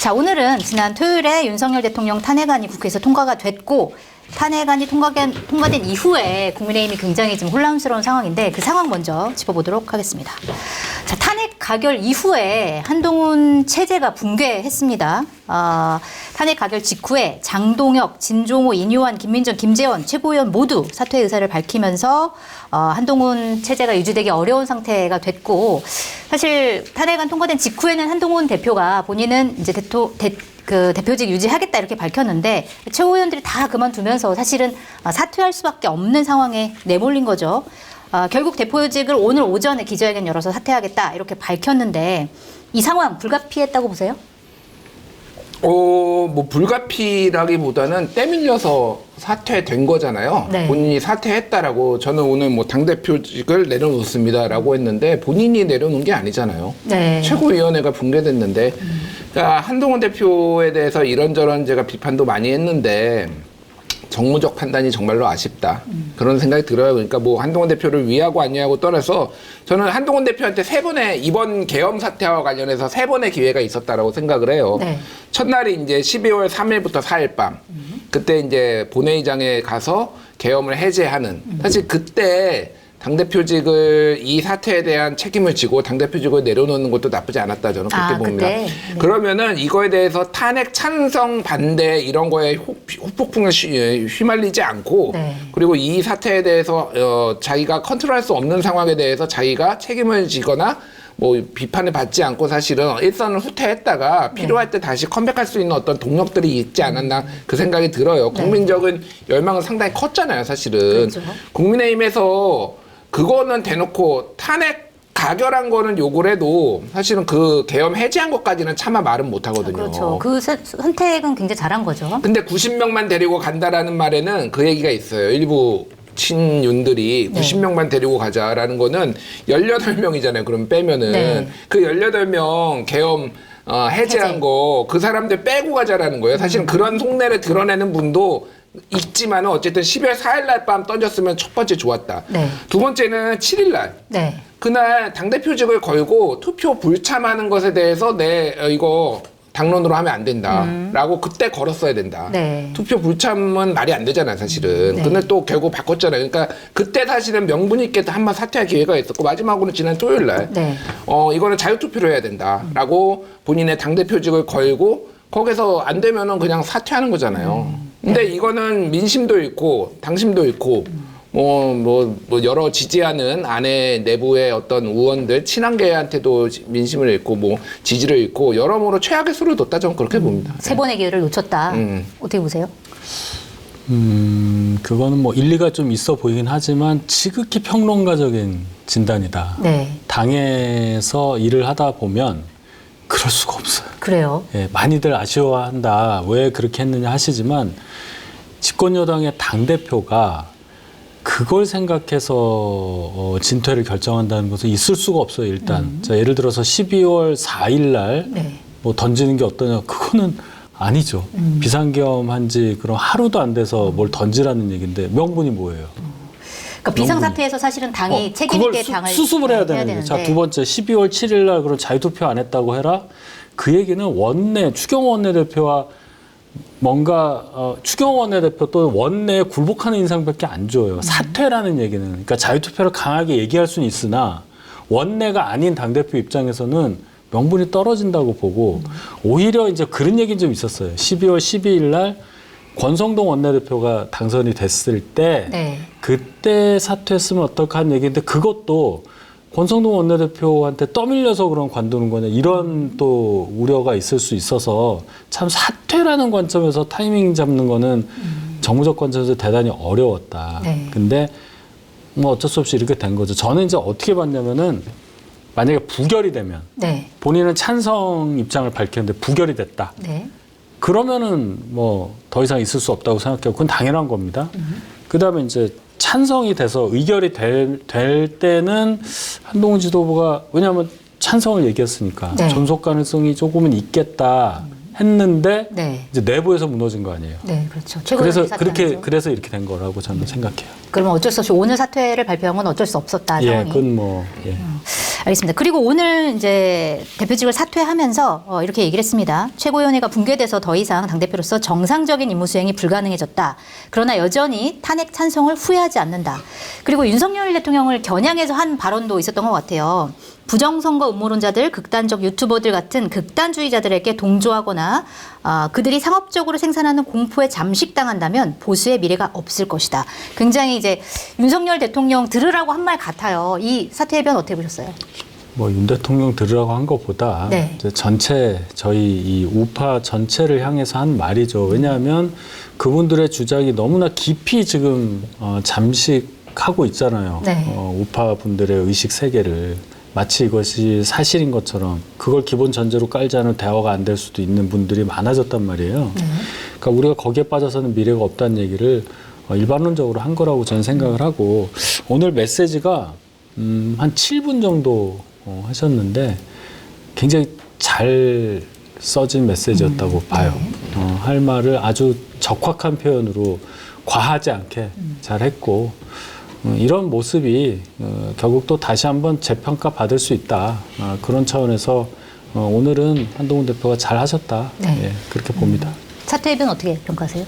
자, 오늘은 지난 토요일에 윤석열 대통령 탄핵안이 국회에서 통과가 됐고 탄핵안이 통과된 이후에 국민의힘이 굉장히 좀 혼란스러운 상황인데 그 상황 먼저 짚어보도록 하겠습니다. 자, 탄핵 가결 이후에 한동훈 체제가 붕괴했습니다. 탄핵 가결 직후에 장동혁, 진종호, 인요한, 김민정, 김재원 최고위원 모두 사퇴 의사를 밝히면서 한동훈 체제가 유지되기 어려운 상태가 됐고 사실 탄핵안 통과된 직후에는 한동훈 대표가 본인은 이제 대표직 유지하겠다 이렇게 밝혔는데 최고위원들이 다 그만두면서 사실은 사퇴할 수밖에 없는 상황에 내몰린 거죠. 결국 대표직을 오늘 오전에 기자회견 열어서 사퇴하겠다 이렇게 밝혔는데 이 상황 불가피했다고 보세요? 뭐 불가피라기보다는 때밀려서 사퇴된 거잖아요. 네. 본인이 사퇴했다라고 저는 오늘 뭐 당대표직을 내려놓습니다라고 했는데 본인이 내려놓은 게 아니잖아요. 네. 최고위원회가 붕괴됐는데 그러니까 한동훈 대표에 대해서 이런저런 제가 비판도 많이 했는데 정무적 판단이 정말로 아쉽다. 그런 생각이 들어요. 그러니까 뭐 한동훈 대표를 위하고 아니하고 떠나서 저는 한동훈 대표한테 이번 계엄 사태와 관련해서 3번의 기회가 있었다라고 생각을 해요. 네. 첫날이 이제 12월 3일부터 4일 밤. 그때 이제 본회의장에 가서 계엄을 해제하는. 사실 그때 당대표직을 이 사태에 대한 책임을 지고 당대표직을 내려놓는 것도 나쁘지 않았다 저는 그렇게 봅니다. 그때? 네. 그러면은 이거에 대해서 탄핵 찬성 반대 이런 거에 후폭풍을 휘말리지 않고 네. 그리고 이 사태에 대해서 자기가 컨트롤할 수 없는 상황에 대해서 자기가 책임을 지거나 뭐 비판을 받지 않고 사실은 일선을 후퇴했다가 필요할 때 다시 컴백할 수 있는 어떤 동력들이 있지 않았나 그 생각이 들어요. 국민적인 열망은 상당히 컸잖아요, 사실은. 그렇죠. 국민의힘에서 그거는 대놓고 탄핵 가결한 거는 욕을 해도 사실은 그 계엄 해제한 것까지는 차마 말은 못 하거든요. 그렇죠. 그 선택은 굉장히 잘한 거죠. 근데 90명만 데리고 간다라는 말에는 그 얘기가 있어요. 일부 친윤들이 90명만 데리고 가자라는 거는 18명이잖아요. 그럼 빼면은 네. 그 18명 계엄 해제한 거 그 사람들 빼고 가자라는 거예요. 사실은 그런 속내를 드러내는 분도 있지만은 어쨌든 12월 4일 날 밤 던졌으면 첫 번째 좋았다. 네. 두 번째는 7일 날. 네. 그날 당대표직을 걸고 투표 불참하는 것에 대해서 이거 당론으로 하면 안 된다라고 그때 걸었어야 된다. 네. 투표 불참은 말이 안 되잖아요, 사실은. 네. 근데 또 결국 바꿨잖아요. 그러니까 그때 사실은 명분 있게 한 번 사퇴할 기회가 있었고 마지막으로 지난 토요일 날 네. 이거는 자유투표로 해야 된다라고 본인의 당대표직을 걸고 거기서 안 되면은 그냥 사퇴하는 거잖아요. 근데 이거는 민심도 있고 당심도 있고 뭐 여러 지지하는 안에 내부의 어떤 의원들 친한계한테도 민심을 잃고 뭐 지지를 잃고 여러모로 최악의 수를 뒀다 저는 그렇게 봅니다. 3번의 기회를 놓쳤다. 어떻게 보세요? 그거는 뭐 일리가 좀 있어 보이긴 하지만 지극히 평론가적인 진단이다. 네. 당에서 일을 하다 보면 그럴 수가 없어요. 그래요. 예, 많이들 아쉬워한다. 왜 그렇게 했느냐 하시지만 집권여당의 당대표가 그걸 생각해서 진퇴를 결정한다는 것은 있을 수가 없어요. 일단 자, 예를 들어서 12월 4일 날 뭐 던지는 게 어떠냐. 그거는 아니죠. 비상계엄한 지 그럼 하루도 안 돼서 뭘 던지라는 얘기인데 명분이 뭐예요? 그러니까 비상사태에서 사실은 당이 책임 있게 당을 수습을 해야 되는 거예요. 자, 두 번째 12월 7일 날 그런 자유투표 안 했다고 해라. 그 얘기는 추경호 원내대표와 뭔가 추경호 원내대표 또는 원내에 굴복하는 인상밖에 안 줘요. 사퇴라는 얘기는. 그러니까 자유투표를 강하게 얘기할 수는 있으나 원내가 아닌 당대표 입장에서는 명분이 떨어진다고 보고 오히려 이제 그런 얘기는 좀 있었어요. 12월 12일 날 권성동 원내대표가 당선이 됐을 때 그때 사퇴했으면 어떡하는 얘기인데 그것도 권성동 원내대표한테 떠밀려서 그런 관두는 거냐 이런 또 우려가 있을 수 있어서 참 사퇴라는 관점에서 타이밍 잡는 거는 정무적 관점에서 대단히 어려웠다. 근데 뭐 어쩔 수 없이 이렇게 된 거죠. 저는 이제 어떻게 봤냐면은 만약에 부결이 되면 본인은 찬성 입장을 밝혔는데 부결이 됐다. 그러면은 뭐 더 이상 있을 수 없다고 생각해요. 그건 당연한 겁니다. 그다음에 이제 찬성이 돼서 의결이 될 때는 한동훈 지도부가 왜냐하면 찬성을 얘기했으니까 존속 가능성이 조금은 있겠다 했는데 이제 내부에서 무너진 거 아니에요. 네, 그렇죠. 그래서 이렇게 된 거라고 저는 생각해요. 그러면 어쩔 수 없이 오늘 사퇴를 발표한 건 어쩔 수 없었다. 예, 그건 뭐. 예. 알겠습니다. 그리고 오늘 이제 대표직을 사퇴하면서 이렇게 얘기를 했습니다. 최고위원회가 붕괴돼서 더 이상 당대표로서 정상적인 임무 수행이 불가능해졌다. 그러나 여전히 탄핵 찬성을 후회하지 않는다. 그리고 윤석열 대통령을 겨냥해서 한 발언도 있었던 것 같아요. 부정선거 음모론자들, 극단적 유튜버들 같은 극단주의자들에게 동조하거나 그들이 상업적으로 생산하는 공포에 잠식당한다면 보수의 미래가 없을 것이다. 굉장히 이제 윤석열 대통령 들으라고 한 말 같아요. 이 사퇴의 변 어떻게 보셨어요? 뭐 윤 대통령 들으라고 한 것보다 네. 이제 전체 저희 이 우파 전체를 향해서 한 말이죠. 왜냐하면 그분들의 주장이 너무나 깊이 지금 잠식하고 있잖아요. 네. 우파 분들의 의식 세계를. 마치 이것이 사실인 것처럼 그걸 기본 전제로 깔지 않은 대화가 안 될 수도 있는 분들이 많아졌단 말이에요. 그러니까 우리가 거기에 빠져서는 미래가 없다는 얘기를 일반론적으로 한 거라고 저는 생각을 하고 오늘 메시지가 한 7분 정도 하셨는데 굉장히 잘 써진 메시지였다고 봐요. 할 말을 아주 적확한 표현으로 과하지 않게 잘 했고 이런 모습이 결국 또 다시 한번 재평가 받을 수 있다. 그런 차원에서 오늘은 한동훈 대표가 잘 하셨다. 네. 예, 그렇게 봅니다. 사퇴의 변 어떻게 평가하세요?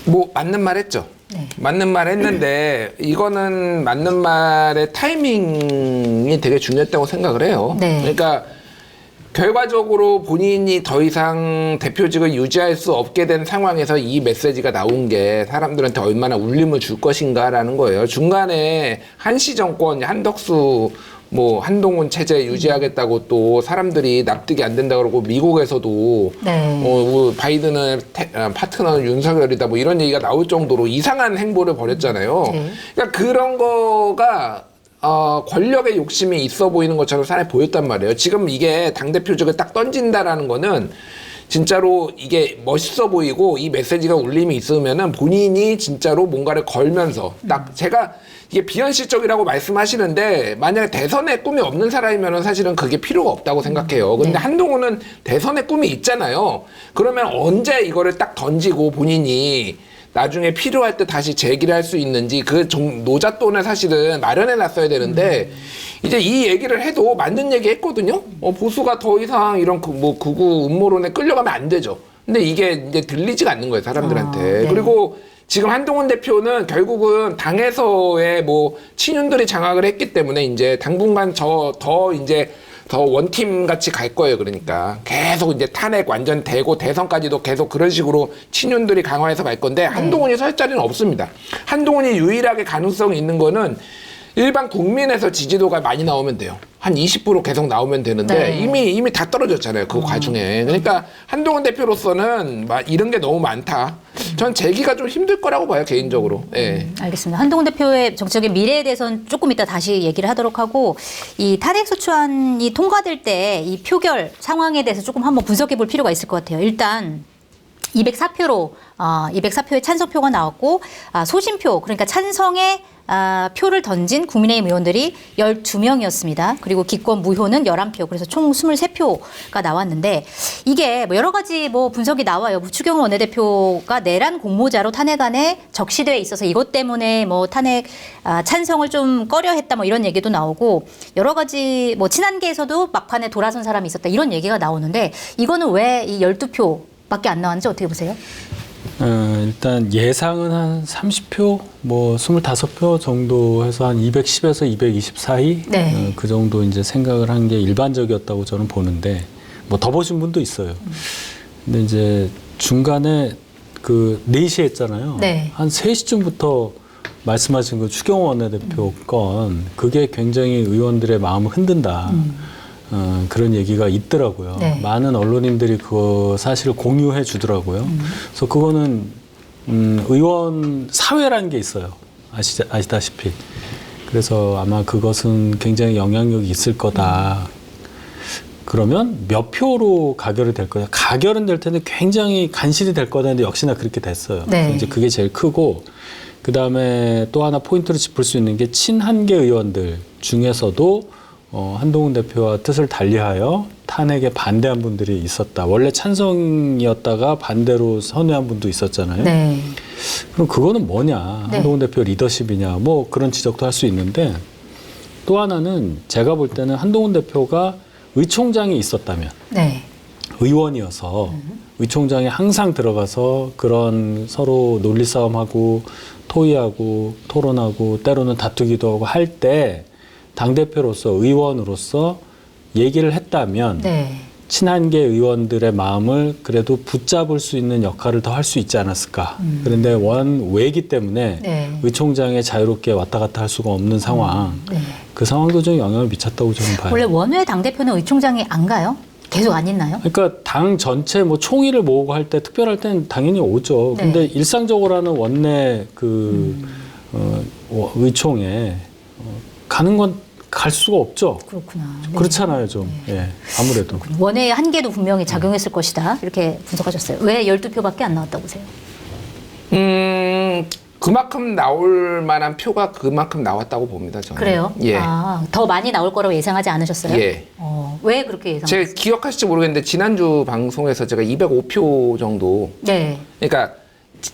뭐 맞는 말 했죠. 네. 맞는 말 했는데 이거는 맞는 말의 타이밍이 되게 중요했다고 생각을 해요. 네. 그러니까 결과적으로 본인이 더 이상 대표직을 유지할 수 없게 된 상황에서 이 메시지가 나온 게 사람들한테 얼마나 울림을 줄 것인가라는 거예요. 중간에 한시 정권, 한덕수, 뭐 한동훈 체제 유지하겠다고 또 사람들이 납득이 안 된다 그러고 미국에서도 네. 바이든은 파트너는 윤석열이다 뭐 이런 얘기가 나올 정도로 이상한 행보를 벌였잖아요. 네. 그러니까 그런 거가 권력의 욕심이 있어 보이는 것처럼 사람이 보였단 말이에요. 지금 이게 당대표직을 딱 던진다라는 거는 진짜로 이게 멋있어 보이고 이 메시지가 울림이 있으면은 본인이 진짜로 뭔가를 걸면서 딱 제가 이게 비현실적이라고 말씀하시는데 만약에 대선에 꿈이 없는 사람이면은 사실은 그게 필요가 없다고 생각해요. 근데 네. 한동훈은 대선에 꿈이 있잖아요. 그러면 언제 이거를 딱 던지고 본인이 나중에 필요할 때 다시 제기를 할 수 있는지 그 노잣돈을 사실은 마련해 놨어야 되는데 이제 이 얘기를 해도 맞는 얘기 했거든요. 보수가 더 이상 이런 뭐 극우 음모론에 끌려가면 안 되죠. 근데 이게 이제 들리지가 않는 거예요, 사람들한테. 네. 그리고 지금 한동훈 대표는 결국은 당에서의 뭐 친윤들이 장악을 했기 때문에 이제 당분간 더 원팀 같이 갈 거예요. 그러니까 계속 이제 탄핵 완전 되고 대선까지도 계속 그런 식으로 친윤들이 강화해서 갈 건데 한동훈이 설 자리는 없습니다. 한동훈이 유일하게 가능성이 있는 거는 일반 국민에서 지지도가 많이 나오면 돼요. 한 20% 계속 나오면 되는데 네. 이미 다 떨어졌잖아요. 그 과정에. 그러니까 한동훈 대표로서는 이런 게 너무 많다. 전 재기가 좀 힘들 거라고 봐요, 개인적으로. 예. 알겠습니다. 한동훈 대표의 정치적인 미래에 대해서는 조금 이따 다시 얘기를 하도록 하고 이 탄핵소추안이 통과될 때 이 표결 상황에 대해서 조금 한번 분석해 볼 필요가 있을 것 같아요. 일단 204표의 찬성표가 나왔고 소신표 그러니까 찬성의 표를 던진 국민의힘 의원들이 12명이었습니다. 그리고 기권 무효는 11표, 그래서 총 23표가 나왔는데 이게 뭐 여러 가지 뭐 분석이 나와요. 추경호 원내대표가 내란 공모자로 탄핵안에 적시돼 있어서 이것 때문에 뭐 탄핵 찬성을 좀 꺼려했다 뭐 이런 얘기도 나오고 여러 가지 뭐 친한계에서도 막판에 돌아선 사람이 있었다 이런 얘기가 나오는데 이거는 왜 이 12표밖에 안 나왔는지 어떻게 보세요? 일단 예상은 한 30표, 뭐 25표 정도 해서 한 210에서 220 사이 네. 그 정도 이제 생각을 한 게 일반적이었다고 저는 보는데 뭐 더 보신 분도 있어요. 근데 이제 중간에 그 4시에 했잖아요. 네. 한 3시쯤부터 말씀하신 그 추경호 원내대표 건 그게 굉장히 의원들의 마음을 흔든다. 그런 얘기가 있더라고요. 네. 많은 언론인들이 그 사실을 공유해 주더라고요. 그래서 그거는 의원 사회라는 게 있어요. 아시다시피. 그래서 아마 그것은 굉장히 영향력이 있을 거다. 그러면 몇 표로 가결이 될 거냐? 가결은 될 텐데 굉장히 간신히 될 거다 했는데 역시나 그렇게 됐어요. 네. 이제 그게 제일 크고 그 다음에 또 하나 포인트로 짚을 수 있는 게 친한계 의원들 중에서도 한동훈 대표와 뜻을 달리하여 탄핵에 반대한 분들이 있었다. 원래 찬성이었다가 반대로 선회한 분도 있었잖아요. 네. 그럼 그거는 뭐냐? 네. 한동훈 대표 리더십이냐? 뭐 그런 지적도 할 수 있는데 또 하나는 제가 볼 때는 한동훈 대표가 의총장이 있었다면 네. 의원이어서 의총장에 항상 들어가서 그런 서로 논리 싸움하고 토의하고 토론하고 때로는 다투기도 하고 할 때 당대표로서 의원으로서 얘기를 했다면 네. 친한계 의원들의 마음을 그래도 붙잡을 수 있는 역할을 더 할 수 있지 않았을까. 그런데 원외이기 때문에 네. 의총장에 자유롭게 왔다 갔다 할 수가 없는 상황. 네. 그 상황도 좀 영향을 미쳤다고 저는 봐요. 원래 원외 당대표는 의총장이 안 가요? 계속 안 있나요? 그러니까 당 전체 뭐 총의를 모으고 할 때 특별할 때는 당연히 오죠. 네. 근데 일상적으로 하는 원내 의총에 가는 건 갈 수가 없죠. 그렇구나. 네. 그렇잖아요, 좀. 예, 아무래도. 원외의 한계도 분명히 작용했을 것이다. 이렇게 분석하셨어요. 왜 12표밖에 안 나왔다고 보세요? 그만큼 나올 만한 표가 그만큼 나왔다고 봅니다. 저는. 그래요? 예. 아, 더 많이 나올 거라고 예상하지 않으셨어요? 예. 왜 그렇게 예상하셨어요? 제가 기억하실지 모르겠는데 지난주 방송에서 제가 205표 정도. 네. 그러니까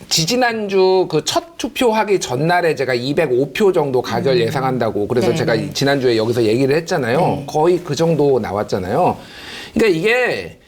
지지난주 그 첫 투표하기 전날에 제가 205표 정도 가결 예상한다고 그래서 네, 제가 네. 지난주에 여기서 얘기를 했잖아요. 네. 거의 그 정도 나왔잖아요. 그러니까 이게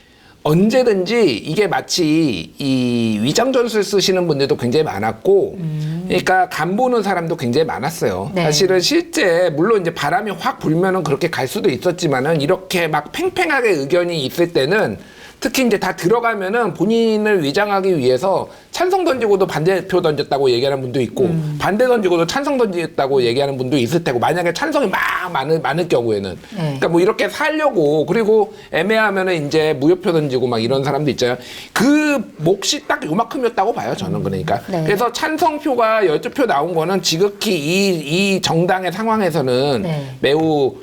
언제든지 이게 마치 이 위장전술 쓰시는 분들도 굉장히 많았고 그러니까 간 보는 사람도 굉장히 많았어요. 네. 사실은 실제 물론 이제 바람이 확 불면은 그렇게 갈 수도 있었지만은 이렇게 막 팽팽하게 의견이 있을 때는 특히 이제 다 들어가면은 본인을 위장하기 위해서 찬성 던지고도 반대표 던졌다고 얘기하는 분도 있고 반대 던지고도 찬성 던졌다고 얘기하는 분도 있을 테고 만약에 찬성이 막 많을 경우에는 네. 그러니까 뭐 이렇게 살려고 그리고 애매하면은 이제 무효표 던지고 막 이런 사람도 있잖아요. 그 몫이 딱 요만큼이었다고 봐요. 저는 그러니까. 네. 그래서 찬성표가 12표 나온 거는 지극히 이 정당의 상황에서는 네. 매우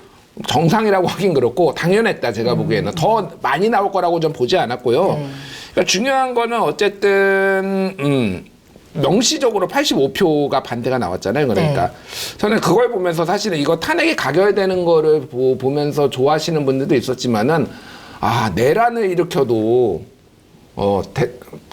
정상이라고 하긴 그렇고 당연했다 제가 보기에는 더 많이 나올 거라고 좀 보지 않았고요. 네. 그러니까 중요한 거는 어쨌든 명시적으로 85표가 반대가 나왔잖아요. 그러니까 네. 저는 그걸 보면서 사실은 이거 탄핵이 가결되는 거를 보면서 좋아하시는 분들도 있었지만은 내란을 일으켜도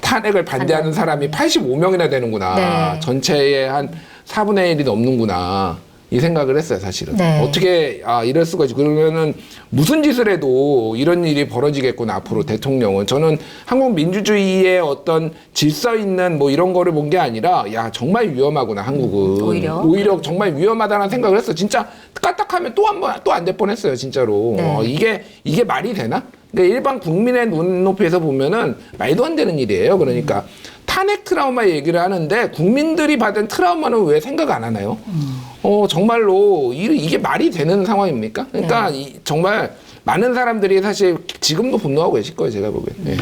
탄핵을 반대하는 사람이 85명이나 되는구나. 네. 전체의 한 4분의 1이 넘는구나. 이 생각을 했어요, 사실은. 네. 어떻게, 이럴 수가 있지. 그러면은 무슨 짓을 해도 이런 일이 벌어지겠구나, 앞으로 대통령은. 저는 한국 민주주의의 어떤 질서 있는 뭐 이런 거를 본 게 아니라, 정말 위험하구나, 한국은. 오히려 정말 위험하다는 생각을 했어요. 진짜 까딱하면 또 안 될 뻔 했어요, 진짜로. 네. 이게 말이 되나? 그러니까 일반 국민의 눈높이에서 보면은 말도 안 되는 일이에요. 그러니까. 탄핵 트라우마 얘기를 하는데 국민들이 받은 트라우마는 왜 생각 안 하나요? 정말로 이게 말이 되는 상황입니까? 그러니까 정말 많은 사람들이 사실 지금도 분노하고 계실 거예요, 제가 보기엔. 네.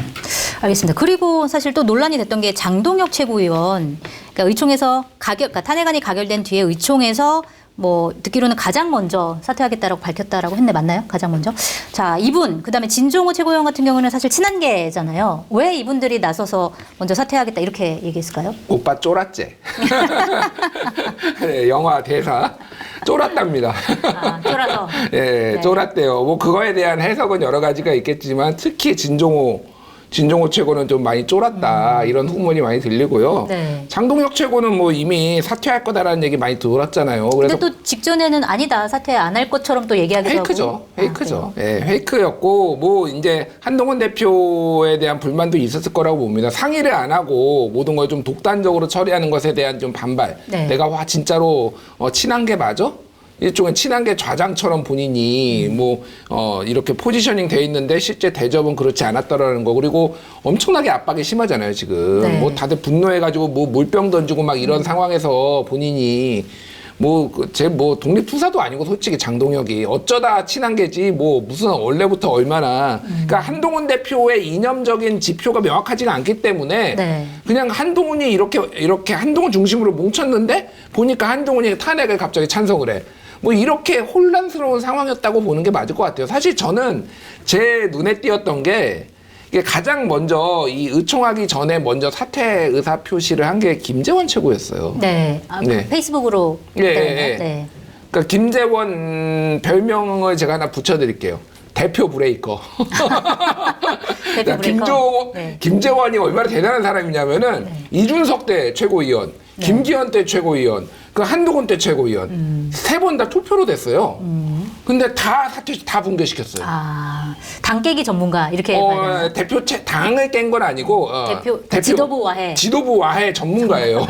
알겠습니다. 그리고 사실 또 논란이 됐던 게 장동혁 최고위원, 그러니까 의총에서 그러니까 탄핵안이 가결된 뒤에 의총에서 뭐 듣기로는 가장 먼저 사퇴하겠다라고 밝혔다라고 했는데 맞나요? 가장 먼저. 자, 이분 그다음에 진종호 최고위원 같은 경우는 사실 친한계잖아요. 왜 이분들이 나서서 먼저 사퇴하겠다 이렇게 얘기했을까요? 오빠 쫄았제. 네, 영화 대사 쫄았답니다. 쫄아서. 네, 쫄았대요. 뭐 그거에 대한 해석은 여러 가지가 있겠지만 특히 진종호 최고는 좀 많이 쫄았다 이런 후문이 많이 들리고요. 네. 장동혁 최고는 뭐 이미 사퇴할 거다라는 얘기 많이 들었잖아요. 그래서 근데 또 직전에는 아니다 사퇴 안 할 것처럼 또 얘기하기도 하고. 페이크죠. 예, 페이크였고 뭐 이제 한동훈 대표에 대한 불만도 있었을 거라고 봅니다. 상의를 안 하고 모든 걸 좀 독단적으로 처리하는 것에 대한 좀 반발. 네. 내가 진짜로 친한 게 맞아? 일종의 친한계 좌장처럼 본인이 이렇게 포지셔닝 돼 있는데 실제 대접은 그렇지 않았다라는 거. 그리고 엄청나게 압박이 심하잖아요, 지금. 네. 뭐 다들 분노해가지고 뭐 물병 던지고 막 이런 상황에서 본인이 독립투사도 아니고 솔직히 장동혁이 어쩌다 친한계지 무슨 원래부터 얼마나. 그러니까 한동훈 대표의 이념적인 지표가 명확하지가 않기 때문에 네. 그냥 한동훈이 이렇게 한동훈 중심으로 뭉쳤는데 보니까 한동훈이 탄핵을 갑자기 찬성을 해. 이렇게 혼란스러운 상황이었다고 보는 게 맞을 것 같아요. 사실 저는 제 눈에 띄었던 게 이게 가장 먼저 이 의총하기 전에 먼저 사퇴 의사 표시를 한 게 김재원 최고였어요. 네. 네. 페이스북으로. 네. 그러니까 김재원 별명을 제가 하나 붙여드릴게요. 대표 브레이커. 대표 브레이커. 김재원이 얼마나 대단한 사람이냐면은 이준석 때 최고위원, 김기현 때 최고위원, 그 한동훈 때 최고위원 3번 다 투표로 됐어요. 근데 다 사퇴 다 붕괴시켰어요. 당 깨기 전문가 이렇게 봐야 되나요? 당을 깬 건 아니고 지도부 와해. 지도부 와해 전문가예요.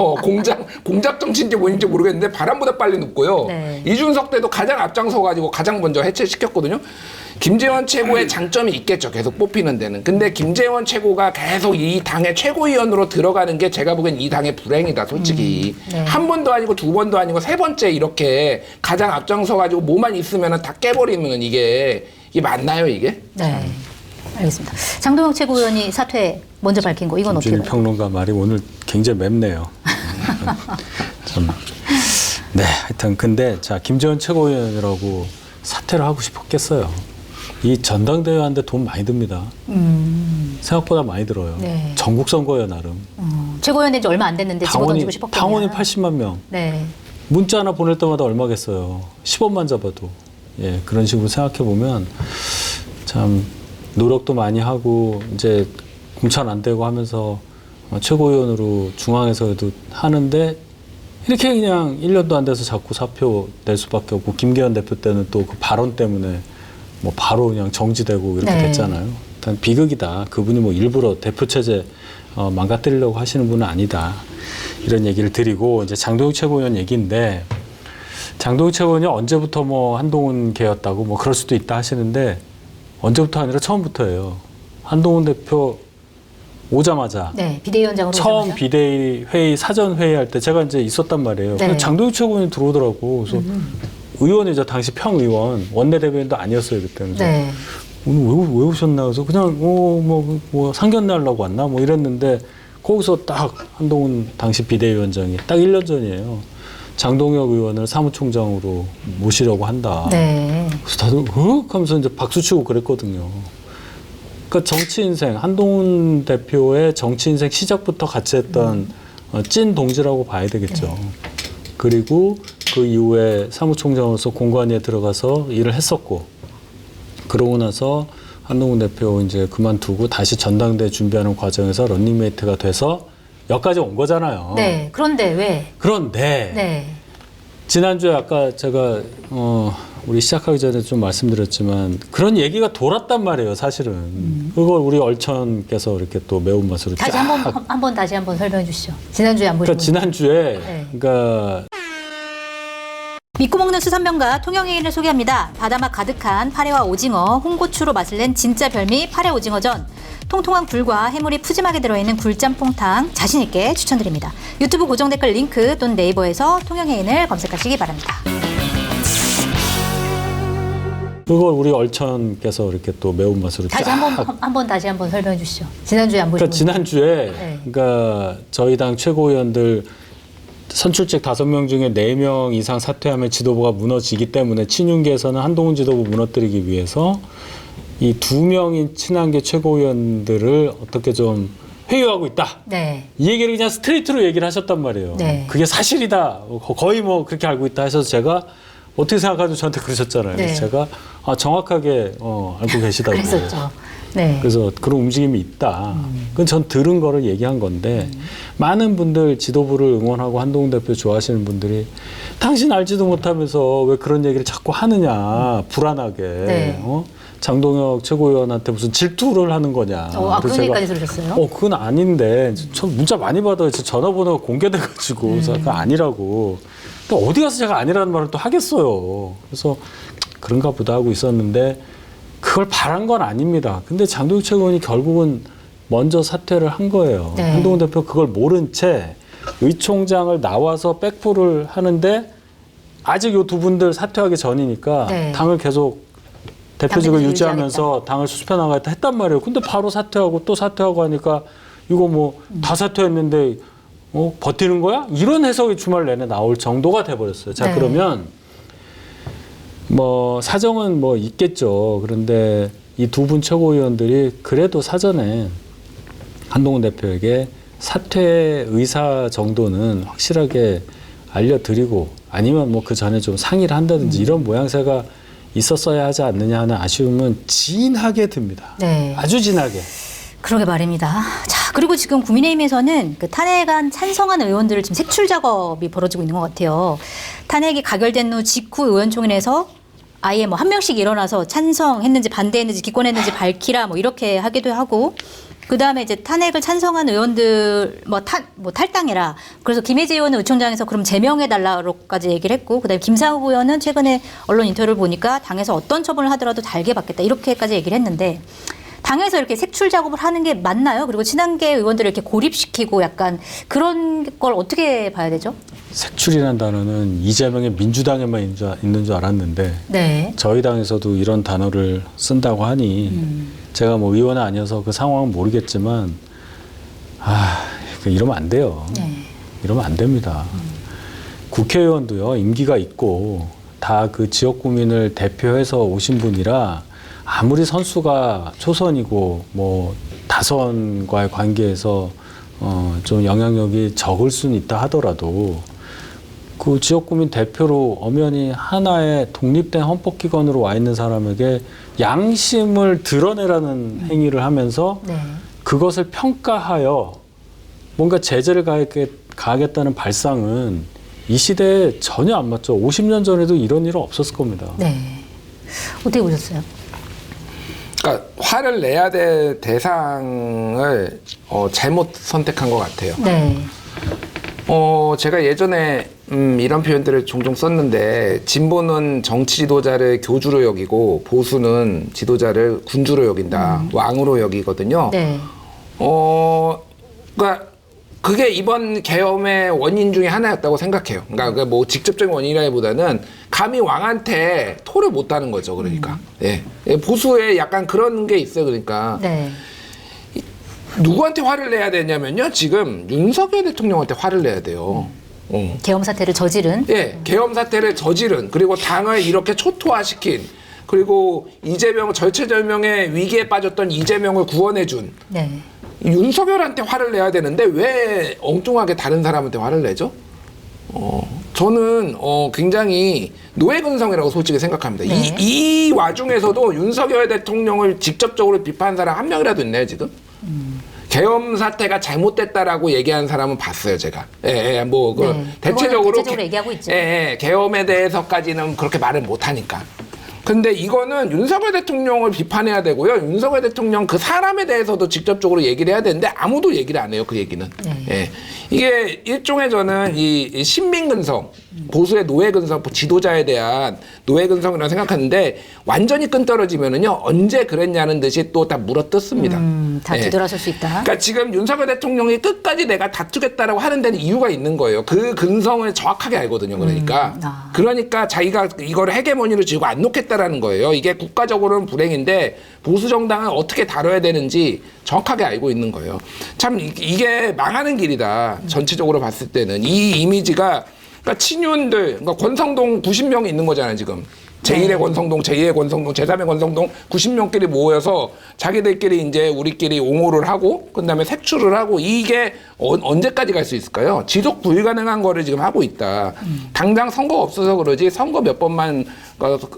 공작 정치인지 뭔지 모르겠는데 바람보다 빨리 눕고요. 네. 이준석 때도 가장 앞장서 가지고 가장 먼저 해체시켰거든요. 김재원 최고의 장점이 있겠죠. 계속 뽑히는 데는. 근데 김재원 최고가 계속 이 당의 최고위원으로 들어가는 게 제가 보기엔 이 당의 불행이다, 솔직히. 네. 한 번도 아니고 두 번도 아니고 세 번째 이렇게 가장 앞장서 가지고 뭐만 있으면 다 깨버리면 이게 맞나요, 이게? 네. 알겠습니다. 장동혁 최고위원이 사퇴 먼저 밝힌 거 이건 어떻게 김준일 봐요? 평론가 말이 오늘 굉장히 맵네요. 좀, 네, 하여튼 근데 자 김재원 최고위원이라고 사퇴를 하고 싶었겠어요. 이 전당대회하는데 돈 많이 듭니다. 생각보다 많이 들어요. 네. 전국 선거예요 나름. 최고위원 된 지 얼마 안 됐는데 집어던지고 싶었겠냐. 당원이 80만 명. 네. 문자 하나 보낼 때마다 얼마겠어요. 10원만 잡아도. 예, 그런 식으로 생각해 보면 참 노력도 많이 하고 이제 공천 안 되고 하면서 최고위원으로 중앙에서도 하는데 이렇게 그냥 1년도 안 돼서 자꾸 사표 낼 수밖에 없고 김기현 대표 때는 또 그 발언 때문에 뭐 바로 그냥 정지되고 이렇게 네. 됐잖아요. 일단 비극이다. 그분이 뭐 일부러 대표 체제 망가뜨리려고 하시는 분은 아니다. 이런 얘기를 드리고 이제 장동혁 최고위원 얘기인데 장동혁 최고위원이 언제부터 뭐 한동훈 개였다고 뭐 그럴 수도 있다 하시는데 언제부터 아니라 처음부터예요. 한동훈 대표 오자마자 네. 비대위원장으로 처음 오자마자. 비대위 회의 사전 회의할 때 제가 이제 있었단 말이에요. 네. 근데 장동혁 최고위원이 들어오더라고. 그래서 의원이죠. 당시 평의원 원내대변인도 아니었어요 그때는. 네. 오늘 왜 오셨나 그래서 그냥 뭐 상견례 하려고 왔나 뭐 이랬는데 거기서 딱 한동훈 당시 비대위원장이 딱 1년 전이에요. 장동혁 의원을 사무총장으로 모시려고 한다. 네. 그래서 다들 하면서 이제 박수치고 그랬거든요. 그러니까 정치 인생 한동훈 대표의 정치 인생 시작부터 같이 했던 찐 동지라고 봐야 되겠죠. 네. 그리고 그 이후에 사무총장으로서 공관위에 들어가서 일을 했었고 그러고 나서 한동훈 대표 이제 그만두고 다시 전당대 준비하는 과정에서 런닝메이트가 돼서 여기까지 온 거잖아요. 네. 그런데 왜? 그런데 네. 지난주에 아까 제가 우리 시작하기 전에 좀 말씀드렸지만 그런 얘기가 돌았단 말이에요, 사실은. 그걸 우리 얼천께서 이렇게 또 매운맛으로 다시 쫙. 다시 한번 설명해 주시죠. 지난주에 안 보신 그러니까 지난주에 네. 그러니까 믿고 먹는 수산명가 통영해인을 소개합니다. 바다맛 가득한 파래와 오징어, 홍고추로 맛을 낸 진짜 별미 파래 오징어전. 통통한 굴과 해물이 푸짐하게 들어있는 굴짬뽕탕 자신 있게 추천드립니다. 유튜브 고정 댓글 링크 또는 네이버에서 통영해인을 검색하시기 바랍니다. 그걸 우리 얼천께서 이렇게 또 매운맛으로 다시 쫙. 다시 한번 설명해 주시죠. 지난주에 안 보신 그러니까 지난주에 네. 그러니까 저희 당 최고위원들 선출직 5명 중에 4명 이상 사퇴하면 지도부가 무너지기 때문에 친윤계에서는 한동훈 지도부 무너뜨리기 위해서 이 2명인 친한계 최고위원들을 어떻게 좀 회유하고 있다. 네. 이 얘기를 그냥 스트레이트로 얘기를 하셨단 말이에요. 네. 그게 사실이다. 거의 뭐 그렇게 알고 있다 해서 제가 어떻게 생각하는지 저한테 그러셨잖아요. 네. 그래서 제가 정확하게 알고 계시다고. 그랬었죠. 네. 그래서 그런 움직임이 있다. 그건 전 들은 거를 얘기한 건데 많은 분들 지도부를 응원하고 한동훈 대표 좋아하시는 분들이 당신 알지도 못하면서 왜 그런 얘기를 자꾸 하느냐 불안하게 네. 장동혁 최고위원한테 무슨 질투를 하는 거냐. 그런 그래서 얘기까지 들으셨어요? 그건 아닌데 저 문자 많이 받아요. 전화번호가 공개돼가지고 그래서 그건 아니라고. 또 어디 가서 제가 아니라는 말을 또 하겠어요. 그래서 그런가 보다 하고 있었는데 그걸 바란 건 아닙니다. 근데 장동혁 최고위원이 결국은 먼저 사퇴를 한 거예요. 네. 한동훈 대표 그걸 모른 채 의총장을 나와서 백포를 하는데 아직 요 두 분들 사퇴하기 전이니까 네. 당을 계속 대표직을 유지하면서 당을 수습해 나가겠다 했단 말이에요. 근데 바로 사퇴하고 또 사퇴하고 하니까 이거 뭐 다 사퇴했는데 버티는 거야? 이런 해석이 주말 내내 나올 정도가 돼버렸어요. 자, 네. 그러면 뭐 사정은 뭐 있겠죠. 그런데 이 두 분 최고위원들이 그래도 사전에 한동훈 대표에게 사퇴 의사 정도는 확실하게 알려드리고 아니면 뭐 그 전에 좀 상의를 한다든지 이런 모양새가 있었어야 하지 않느냐 하는 아쉬움은 진하게 듭니다. 네. 아주 진하게. 그러게 말입니다. 자, 그리고 지금 국민의힘에서는 그 탄핵안 찬성한 의원들을 지금 색출 작업이 벌어지고 있는 것 같아요. 탄핵이 가결된 후 직후 의원총회에서 아예 뭐 한 명씩 일어나서 찬성했는지 반대했는지 기권했는지 밝히라 뭐 이렇게 하기도 하고, 그 다음에 이제 탄핵을 찬성한 의원들 탈당해라. 그래서 김혜지 의원은 의총장에서 그럼 제명해달라고까지 얘기를 했고, 그다음에 김상욱 의원은 최근에 언론 인터뷰를 보니까 당에서 어떤 처분을 하더라도 달게 받겠다 이렇게까지 얘기를 했는데, 당에서 이렇게 색출 작업을 하는 게 맞나요? 그리고 친한계 의원들을 이렇게 고립시키고 약간 그런 걸 어떻게 봐야 되죠? 색출이라는 단어는 이재명의 민주당에만 있는 줄 알았는데 네. 저희 당에서도 이런 단어를 쓴다고 하니 제가 뭐 의원은 아니어서 그 상황은 모르겠지만 이러면 안 돼요. 네. 이러면 안 됩니다. 국회의원도요, 임기가 있고 다 그 지역 구민을 대표해서 오신 분이라 아무리 선수가 초선이고 뭐 다선과의 관계에서 좀 영향력이 적을 수는 있다 하더라도 그 지역구민 대표로 엄연히 하나의 독립된 헌법기관으로 와 있는 사람에게 양심을 드러내라는 행위를 하면서 네. 그것을 평가하여 뭔가 제재를 가하겠다는 발상은 이 시대에 전혀 안 맞죠. 50년 전에도 이런 일은 없었을 겁니다. 네. 어떻게 보셨어요? 그러니까 화를 내야 될 대상을 잘못 선택한 것 같아요. 네. 제가 예전에 이런 표현들을 종종 썼는데, 진보는 정치 지도자를 교주로 여기고 보수는 지도자를 군주로 여긴다, 왕으로 여기거든요. 네. 그러니까 그게 이번 계엄의 원인 중에 하나였다고 생각해요. 그러니까 뭐 직접적인 원인이라기보다는 감히 왕한테 토를 못 하는 거죠. 그러니까 예. 보수에 약간 그런 게 있어요. 그러니까 네. 누구한테 화를 내야 되냐면요, 지금 윤석열 대통령한테 화를 내야 돼요. 계엄 사태를 저지른. 예, 계엄 사태를 저지른, 그리고 당을 이렇게 초토화시킨, 그리고 이재명 절체절명의 위기에 빠졌던 이재명을 구원해준 네. 윤석열한테 화를 내야 되는데 왜 엉뚱하게 다른 사람한테 화를 내죠? 저는 굉장히 노예근성이라고 솔직히 생각합니다. 네. 이 와중에서도 윤석열 대통령을 직접적으로 비판한 사람 한 명이라도 있나요, 지금? 계엄 사태가 잘못됐다라고 얘기한 사람은 봤어요, 제가. 뭐 네. 대체적으로 얘기하고 있죠. 계엄에 대해서까지는 그렇게 말을 못 하니까. 근데 이거는 윤석열 대통령을 비판해야 되고요. 윤석열 대통령 그 사람에 대해서도 직접적으로 얘기를 해야 되는데 아무도 얘기를 안 해요, 그 얘기는. 네. 예. 이게 일종의 저는 이 신민근성, 보수의 노예근성, 지도자에 대한 노예근성이라고 생각하는데, 완전히 끈떨어지면은요, 언제 그랬냐는 듯이 또 다 물어뜯습니다. 다 뒤돌아설 수 있다. 그러니까 지금 윤석열 대통령이 끝까지 내가 다투겠다라고 하는 데는 이유가 있는 거예요. 그 근성을 정확하게 알거든요. 그러니까. 그러니까 자기가 이걸 헤게모니로 쥐고 안 놓겠다라는 거예요. 이게 국가적으로는 불행인데 보수 정당은 어떻게 다뤄야 되는지 정확하게 알고 있는 거예요. 참 이게 망하는 길이다. 전체적으로 봤을 때는 이 이미지가, 그러니까 친윤들, 그러니까 권성동 90명이 있는 거잖아요, 지금. 제1의 권성동, 제2의 권성동, 제3의 권성동 90명끼리 모여서 자기들끼리 이제 우리끼리 옹호를 하고, 그 다음에 색출을 하고, 이게 언제까지 갈 수 있을까요? 지속 불가능한 거를 지금 하고 있다. 당장 선거 없어서 그러지, 선거 몇 번만,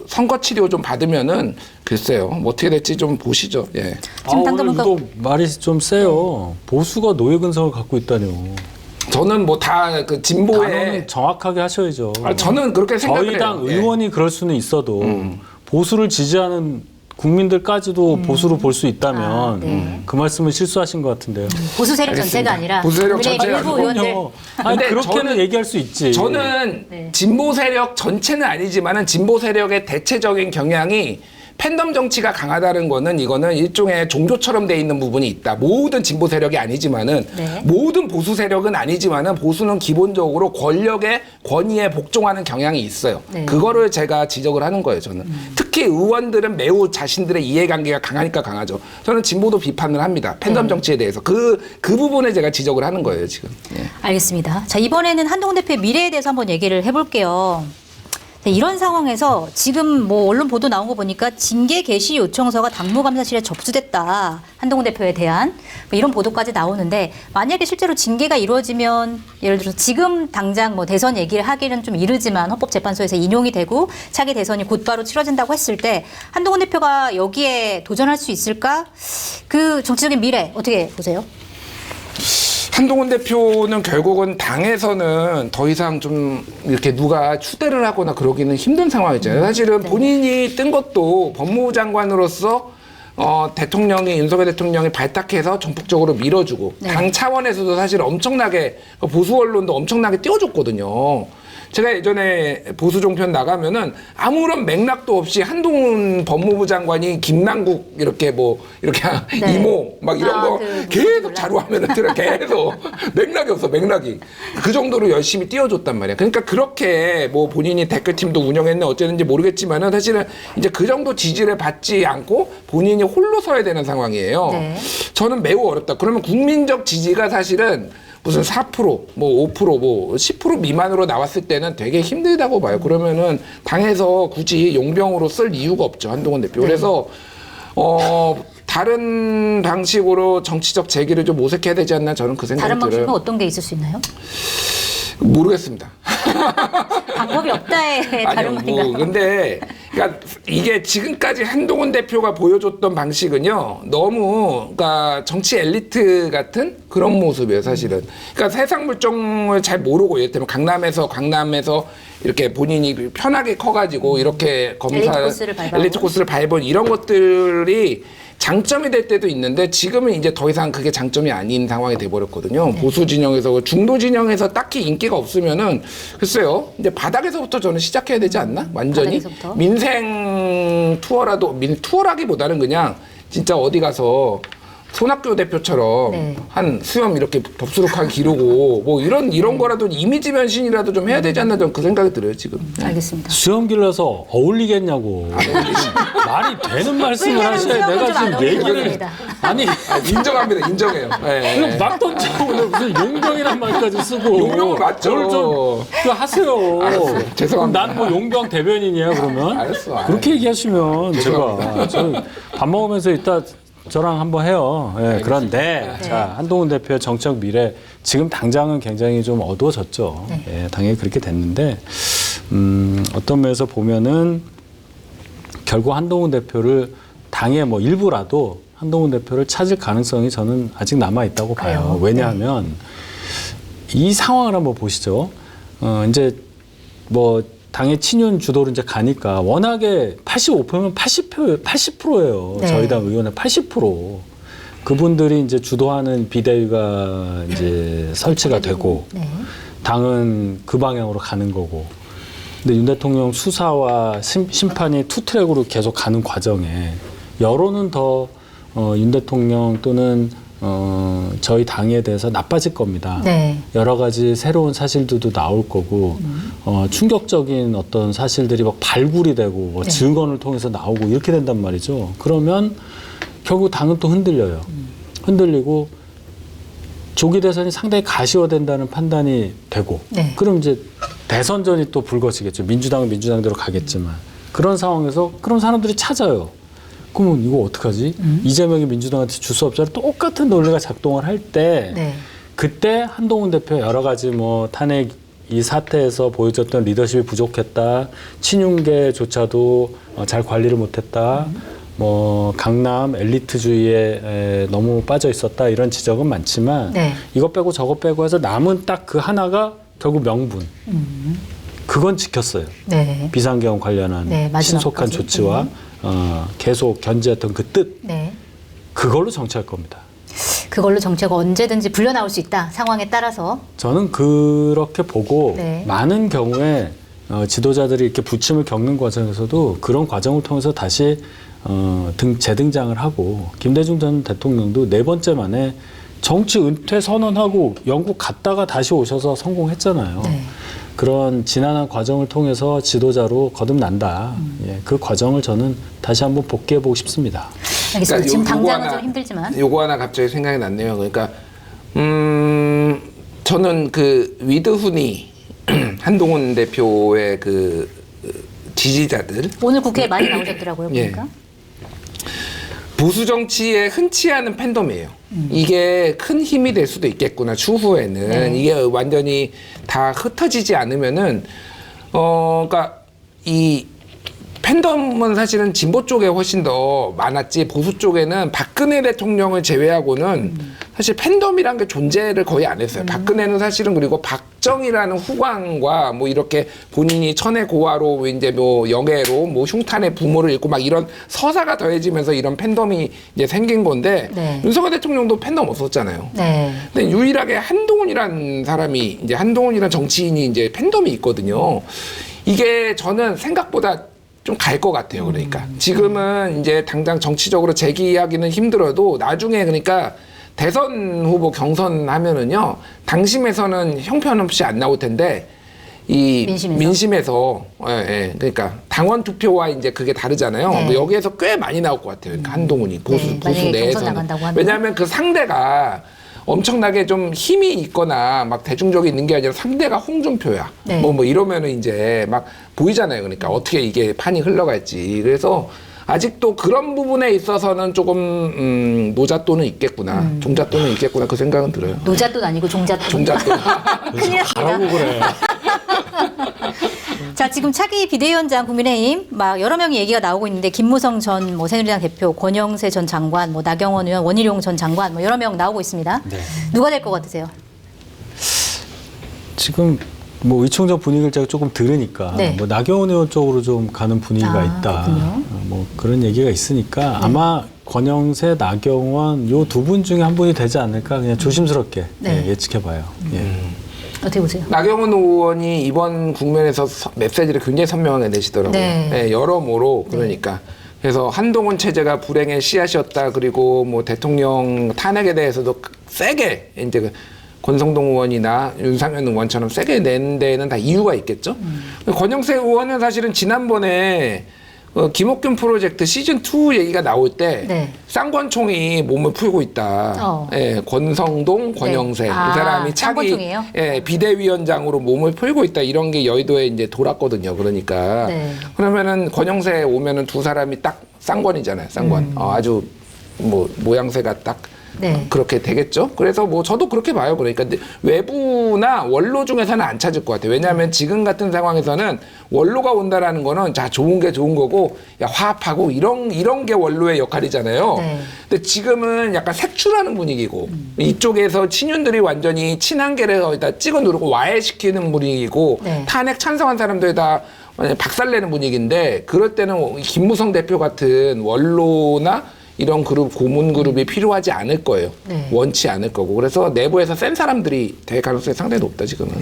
선거 치료 좀 받으면은, 글쎄요, 뭐 어떻게 될지 좀 보시죠. 예. 지금 당분간 오늘도 말이 좀 세요. 보수가 노예근성을 갖고 있다뇨. 저는 뭐 다 그 진보의, 단어는 정확하게 하셔야죠. 저는 그렇게 생각을 저희 해요. 당 의원이 그럴 수는 있어도 보수를 지지하는 국민들까지도 보수로 볼 수 있다면 네. 그 말씀은 실수하신 것 같은데요. 보수 세력 알겠습니다. 전체가 아니라 보수 세력 국민의힘 전체가 일부 아니고. 의원들. 아니, 근데 그렇게는 저는- 얘기할 수 있지. 저는 네. 진보 세력 전체는 아니지만은 진보 세력의 대체적인 경향이 팬덤 정치가 강하다는 거는, 이거는 일종의 종교처럼 돼 있는 부분이 있다. 모든 진보 세력이 아니지만은, 네. 모든 보수 세력은 아니지만은, 보수는 기본적으로 권력의 권위에 복종하는 경향이 있어요. 네. 그거를 제가 지적을 하는 거예요, 저는. 특히 의원들은 매우 자신들의 이해관계가 강하니까 강하죠. 저는 진보도 비판을 합니다. 팬덤 네. 정치에 대해서. 그 부분에 제가 지적을 하는 거예요, 지금. 예. 알겠습니다. 자, 이번에는 한동훈 대표의 미래에 대해서 한번 얘기를 해볼게요. 네, 이런 상황에서 지금 뭐 언론 보도 나온 거 보니까 징계 개시 요청서가 당무감사실에 접수됐다. 한동훈 대표에 대한 뭐 이런 보도까지 나오는데 만약에 실제로 징계가 이루어지면 예를 들어서 지금 당장 뭐 대선 얘기를 하기는 좀 이르지만 헌법재판소에서 인용이 되고 차기 대선이 곧바로 치러진다고 했을 때 한동훈 대표가 여기에 도전할 수 있을까? 그 정치적인 미래 어떻게 보세요? 한동훈 대표는 결국은 당에서는 더 이상 좀 이렇게 누가 추대를 하거나 그러기는 힘든 상황이잖아요. 사실은 본인이 뜬 것도 법무부 장관으로서 대통령이 윤석열 대통령이 발탁해서 전폭적으로 밀어주고 당 차원에서도 사실 엄청나게 보수 언론도 엄청나게 띄워줬거든요. 제가 예전에 보수 종편 나가면은 아무런 맥락도 없이 한동훈 법무부 장관이 김남국 이렇게 네. 이모 막 이런 거 계속 자료화면을 들어 계속 맥락이 없어 맥락이 그 정도로 열심히 띄워줬단 말이야. 그러니까 그렇게 뭐 본인이 댓글팀도 운영했네 어쨌는지 모르겠지만은 사실은 이제 그 정도 지지를 받지 않고 본인이 홀로 서야 되는 상황이에요. 네. 저는 매우 어렵다. 그러면 국민적 지지가 사실은 무슨 4%, 뭐 5%, 뭐 10% 미만으로 나왔을 때는 되게 힘들다고 봐요. 그러면은 당에서 굳이 용병으로 쓸 이유가 없죠. 한동훈 대표. 그래서 다른 방식으로 정치적 재기를 좀 모색해야 되지 않나 저는 그 생각이 다른 방식은 들어요. 어떤 게 있을 수 있나요? 모르겠습니다. 방법이 없다의 다른 말인가요? 뭐 근데 그러니까 이게 지금까지 한동훈 대표가 보여줬던 방식은요 너무 그러니까 정치 엘리트 같은 그런 모습이에요 사실은. 그러니까 세상 물정을 잘 모르고 예를 들면 강남에서 이렇게 본인이 편하게 커가지고 이렇게 엘리트 코스를 밟은 이런 것들이 장점이 될 때도 있는데 지금은 이제 더 이상 그게 장점이 아닌 상황이 돼버렸거든요. 보수 진영에서 중도 진영에서 딱히 인기가 없으면은 글쎄요 이제 바닥에서부터 저는 시작해야 되지 않나? 완전히 바닥에서부터? 민생 투어라도 투어라기보다는 그냥 진짜 어디 가서 손학규 대표처럼 네. 한 수염 이렇게 덥수룩하게 기르고 뭐 이런 거라도 이미지 변신이라도 좀 해야 되지 않나 저는 그 생각이 들어요 지금. 알겠습니다. 수염 길러서 어울리겠냐고. 말이 되는 말씀을 하셔야 수염은 내가 좀안 지금 어울리는 얘기를 겁니다. 아니 인정합니다. 인정해요. 네. 그냥 막 던지고 무슨 용병이란 말까지 쓰고 용병은 맞죠. 그걸 좀 하세요. 알았어요. 죄송합니다. 난 뭐 용병 대변인이야 그러면? 알았어. 그렇게 얘기하시면 죄송합니다. 제가 밥 먹으면서 이따 저랑 한번 해요. 예, 그런데 네. 자 한동훈 대표의 정책 미래 지금 당장은 굉장히 좀 어두워졌죠. 네. 예, 당연히 그렇게 됐는데 어떤 면에서 보면은 결국 한동훈 대표를 당의 뭐 일부라도 한동훈 대표를 찾을 가능성이 저는 아직 남아 있다고 봐요. 그래요? 왜냐하면 이 상황을 한번 보시죠. 이제 뭐 당의 친윤 주도로 이제 가니까 워낙에 85%면 80%예요. 네. 저희 당 의원의 80%. 그분들이 이제 주도하는 비대위가 이제 설치가 되고 네. 당은 그 방향으로 가는 거고. 근데 윤 대통령 수사와 심판이 투트랙으로 계속 가는 과정에 여론은 더 윤 대통령 또는 저희 당에 대해서 나빠질 겁니다. 네. 여러 가지 새로운 사실들도 나올 거고 충격적인 어떤 사실들이 막 발굴이 되고 뭐 네. 증언을 통해서 나오고 이렇게 된단 말이죠. 그러면 결국 당은 또 흔들려요. 흔들리고 조기 대선이 상당히 가시화된다는 판단이 되고 네. 그럼 이제 대선전이 또 불거지겠죠. 민주당은 민주당대로 가겠지만 그런 상황에서 그런 사람들이 찾아요. 그러면 이거 어떡하지? 이재명이 민주당한테 줄 수 없잖아. 똑같은 논리가 작동을 할 때 네. 그때 한동훈 대표 여러 가지 뭐 탄핵 이 사태에서 보여줬던 리더십이 부족했다. 친윤계조차도 잘 관리를 못했다. 뭐 강남 엘리트주의에 너무 빠져 있었다. 이런 지적은 많지만 네. 이것 빼고 저것 빼고 해서 남은 딱 그 하나가 결국 명분. 그건 지켰어요. 네. 비상계엄 관련한 네, 마지막까지. 신속한 조치와 계속 견제했던 그 뜻. 네. 그걸로 정치할 겁니다. 그걸로 정체가 언제든지 불려나올 수 있다. 상황에 따라서. 저는 그렇게 보고 네. 많은 경우에 지도자들이 이렇게 부침을 겪는 과정에서도 그런 과정을 통해서 다시 재등장을 하고 김대중 전 대통령도 4번째 만에 정치 은퇴 선언하고 영국 갔다가 다시 오셔서 성공했잖아요. 네. 그런 지난한 과정을 통해서 지도자로 거듭난다. 예, 그 과정을 저는 다시 한번 복귀해보고 싶습니다. 알겠습니다. 지금 요거 당장은 하나, 좀 힘들지만. 요거 하나 갑자기 생각이 났네요. 그러니까 저는 그 위드훈이 한동훈 대표의 그 지지자들 오늘 국회에 많이 나오셨더라고요, 예. 보니까. 보수 정치에 흔치 않은 팬덤이에요. 이게 큰 힘이 될 수도 있겠구나 추후에는. 네. 이게 완전히 다 흩어지지 않으면은 그러니까 이 팬덤은 사실은 진보 쪽에 훨씬 더 많았지 보수 쪽에는 박근혜 대통령을 제외하고는 사실 팬덤이란 게 존재를 거의 안 했어요. 박근혜는 사실은 그리고 박정희라는 후광과 뭐 이렇게 본인이 천의 고아로 이제 뭐 영예로 뭐 흉탄의 부모를 잃고 막 이런 서사가 더해지면서 이런 팬덤이 이제 생긴 건데 네. 윤석열 대통령도 팬덤 없었잖아요. 네. 근데 유일하게 한동훈이라는 사람이 이제 한동훈이라는 정치인이 이제 팬덤이 있거든요. 이게 저는 생각보다 좀 갈 것 같아요. 그러니까 지금은 이제 당장 정치적으로 재기하기는 힘들어도 나중에 그러니까 대선 후보 경선하면은요 당심에서는 형편없이 안 나올 텐데 이 민심에서 그러니까 당원 투표와 이제 그게 다르잖아요. 네. 뭐 여기에서 꽤 많이 나올 것 같아요. 그러니까 한동훈이 보수 네, 만약에 경선 내에서는 나간다고 하면. 왜냐하면 그 상대가 엄청나게 좀 힘이 있거나 막 대중적이 있는 게 아니라 상대가 홍준표야. 네. 뭐 이러면은 이제 막 보이잖아요. 그러니까 어떻게 이게 판이 흘러갈지. 그래서 아직도 그런 부분에 있어서는 조금 노잣돈은 있겠구나. 종잣돈은 있겠구나. 그 생각은 들어요. 노잣돈 아니고 종잣돈. 종잣돈. 큰일 가라고 났습니다. 그래. 자, 지금 차기 비대위원장 국민의힘 막 여러 명이 얘기가 나오고 있는데 김무성 전 뭐 새누리당 대표, 권영세 전 장관, 뭐 나경원 의원, 원희룡 전 장관 뭐 여러 명 나오고 있습니다. 네. 누가 될 것 같으세요? 지금 뭐 의총적 분위기를 제가 조금 들으니까 네. 뭐 나경원 의원 쪽으로 좀 가는 분위기가 있다. 그렇군요. 뭐 그런 얘기가 있으니까 아마 권영세, 나경원 요 두 분 중에 한 분이 되지 않을까 그냥 조심스럽게 네. 예측해봐요. 예. 어떻게 보세요? 나경원 의원이 이번 국면에서 메시지를 굉장히 선명하게 내시더라고요. 네. 네, 여러모로 그러니까. 그래서 한동훈 체제가 불행의 씨앗이었다. 그리고 뭐 대통령 탄핵에 대해서도 세게 이제 그 권성동 의원이나 윤상현 의원처럼 세게 낸 데에는 다 이유가 있겠죠. 권영세 의원은 사실은 지난번에 김옥균 프로젝트 시즌2 얘기가 나올 때 네. 쌍권총이 몸을 풀고 있다. 예, 권성동, 권영세 네. 이 사람이 차기 쌍권총이에요? 비대위원장으로 몸을 풀고 있다. 이런 게 여의도에 이제 돌았거든요. 그러니까 네. 그러면은 권영세 오면은 두 사람이 딱 쌍권이잖아요. 쌍권. 아주 뭐 모양새가 딱 네. 그렇게 되겠죠. 그래서 뭐 저도 그렇게 봐요. 그러니까 근데 외부나 원로 중에서는 안 찾을 것 같아요. 왜냐하면 지금 같은 상황에서는 원로가 온다라는 거는 자 좋은 게 좋은 거고 야 화합하고 이런 게 원로의 역할이잖아요. 네. 근데 지금은 약간 색출하는 분위기고 이쪽에서 친윤들이 완전히 친한계를 거기다 찍어 누르고 와해시키는 분위기고 네. 탄핵 찬성한 사람들 다 박살내는 분위기인데 그럴 때는 김무성 대표 같은 원로나 이런 그룹 고문 그룹이 필요하지 않을 거예요. 네. 원치 않을 거고. 그래서 내부에서 센 사람들이 될 가능성이 상당히 높다 지금은.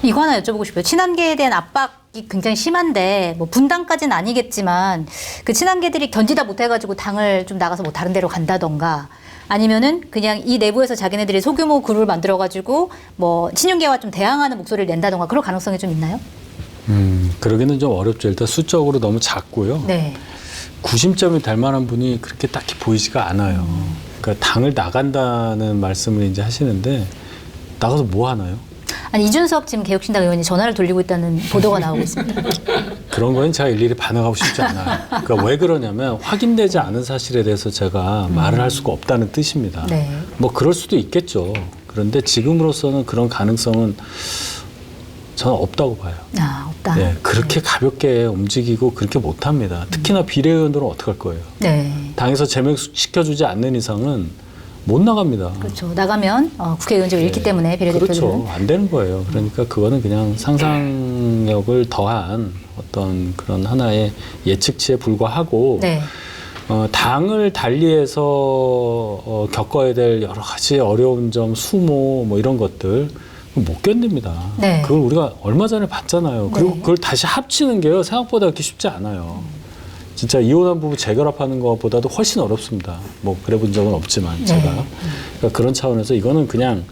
이거 하나 여쭤보고 싶어요. 친한계에 대한 압박이 굉장히 심한데 뭐 분당까지는 아니겠지만 그 친한계들이 견디다 못해가지고 당을 좀 나가서 뭐 다른 데로 간다던가 아니면은 그냥 이 내부에서 자기네들이 소규모 그룹을 만들어가지고 뭐 친윤계와 좀 대항하는 목소리를 낸다던가 그럴 가능성이 좀 있나요? 그러기는 좀 어렵죠. 일단 수적으로 너무 작고요. 네. 구심점이 될 만한 분이 그렇게 딱히 보이지가 않아요. 그러니까 당을 나간다는 말씀을 이제 하시는데 나가서 뭐 하나요? 아니 이준석 지금 개혁신당 의원이 전화를 돌리고 있다는 보도가 나오고 있습니다. 그런 거는 제가 일일이 반응하고 싶지 않아요. 그러니까 왜 그러냐면 확인되지 않은 사실에 대해서 제가 말을 할 수가 없다는 뜻입니다. 네. 뭐 그럴 수도 있겠죠. 그런데 지금으로서는 그런 가능성은 저는 없다고 봐요. 아, 없다. 네, 그렇게 가볍게 움직이고 그렇게 못합니다. 특히나 비례의원들은 어떡할 거예요. 네. 당에서 제명시켜주지 않는 이상은 못 나갑니다. 그렇죠. 나가면 국회의원직을 잃기 때문에 비례대표들은. 그렇죠. 안 되는 거예요. 그러니까 그거는 그냥 상상력을 더한 어떤 그런 하나의 예측치에 불과하고 네. 당을 달리해서 겪어야 될 여러 가지 어려운 점, 수모 뭐 이런 것들 못 견딥니다. 네. 그걸 우리가 얼마 전에 봤잖아요. 그리고 네. 그걸 다시 합치는 게요. 생각보다 그렇게 쉽지 않아요. 진짜 이혼한 부부 재결합하는 것보다도 훨씬 어렵습니다. 뭐 그래 본 적은 없지만 제가. 그러니까 그런 차원에서 이거는 그냥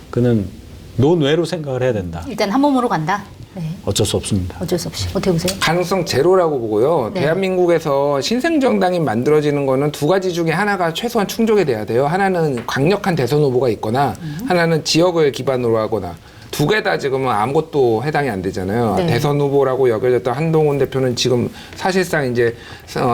그는 논외로 생각을 해야 된다. 일단 한 몸으로 간다. 네. 어쩔 수 없습니다. 어쩔 수 없이. 어떻게 보세요? 가능성 제로라고 보고요. 네. 대한민국에서 신생정당이 만들어지는 거는 두 가지 중에 하나가 최소한 충족이 돼야 돼요. 하나는 강력한 대선 후보가 있거나 하나는 지역을 기반으로 하거나 두 개 다 지금은 아무것도 해당이 안 되잖아요. 네. 대선 후보라고 여겨졌던 한동훈 대표는 지금 사실상 이제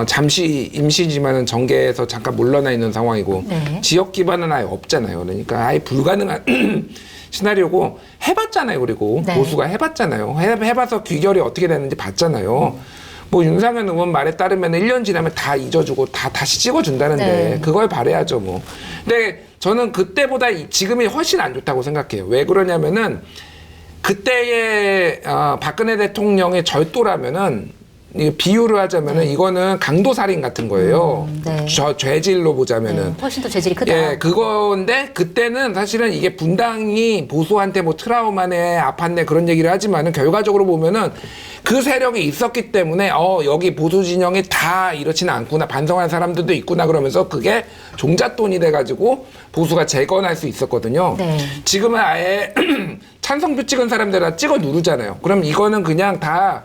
잠시 임시지만은 정계에서 잠깐 물러나 있는 상황이고 네. 지역 기반은 아예 없잖아요. 그러니까 아예 불가능한 시나리오고 해봤잖아요. 그리고 네. 보수가 해봤잖아요. 해봐서 귀결이 어떻게 되는지 봤잖아요. 뭐 윤상현 의원 말에 따르면 1년 지나면 다 잊어주고 다시 찍어준다는데 네. 그걸 바라야죠 뭐. 근데 저는 그때보다 지금이 훨씬 안 좋다고 생각해요. 왜 그러냐면은 그때의 박근혜 대통령의 절도라면은 이게 비유를 하자면은 이거는 강도살인 같은 거예요. 네. 죄질로 보자면은. 훨씬 더 재질이 크다. 예, 그건데 그때는 사실은 이게 분당이 보수한테 뭐 트라우마네, 아팠네 그런 얘기를 하지만은 결과적으로 보면은 그 세력이 있었기 때문에 여기 보수 진영이 다 이렇지는 않구나, 반성하는 사람들도 있구나 그러면서 그게 종잣돈이 돼가지고 보수가 재건할 수 있었거든요. 네. 지금은 아예 찬성표 찍은 사람들 다 찍어 누르잖아요. 그럼 이거는 그냥 다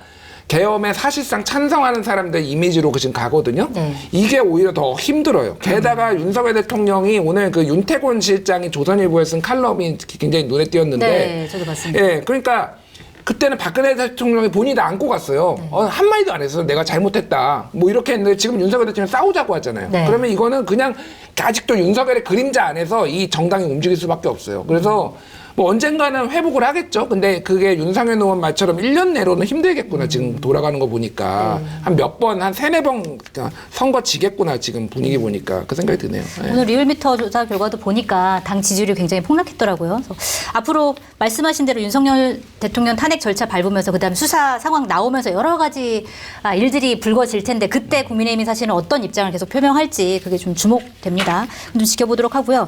계엄에 사실상 찬성하는 사람들 이미지로 지금 가거든요. 네. 이게 오히려 더 힘들어요. 게다가 윤석열 대통령이 오늘 그 윤태곤 실장이 조선일보에 쓴 칼럼이 굉장히 눈에 띄었는데, 네, 저도 봤습니다. 예, 그러니까 그때는 박근혜 대통령이 본인이 다 안고 갔어요. 네. 한마디도 안 했어요. 내가 잘못했다. 뭐 이렇게 했는데 지금 윤석열 대통령 싸우자고 하잖아요. 네. 그러면 이거는 그냥 아직도 윤석열의 그림자 안에서 이 정당이 움직일 수밖에 없어요. 그래서 뭐 언젠가는 회복을 하겠죠. 근데 그게 윤상현 의원 말처럼 1년 내로는 힘들겠구나. 지금 돌아가는 거 보니까. 한 몇 번, 한 3-4번 선거 지겠구나. 지금 분위기 보니까. 그 생각이 드네요. 네. 오늘 리얼미터 조사 결과도 보니까 당 지지율이 굉장히 폭락했더라고요. 그래서 앞으로 말씀하신 대로 윤석열 대통령 탄핵 절차 밟으면서 그다음에 수사 상황 나오면서 여러 가지 일들이 불거질 텐데 그때 국민의힘이 사실은 어떤 입장을 계속 표명할지 그게 좀 주목됩니다. 좀 지켜보도록 하고요.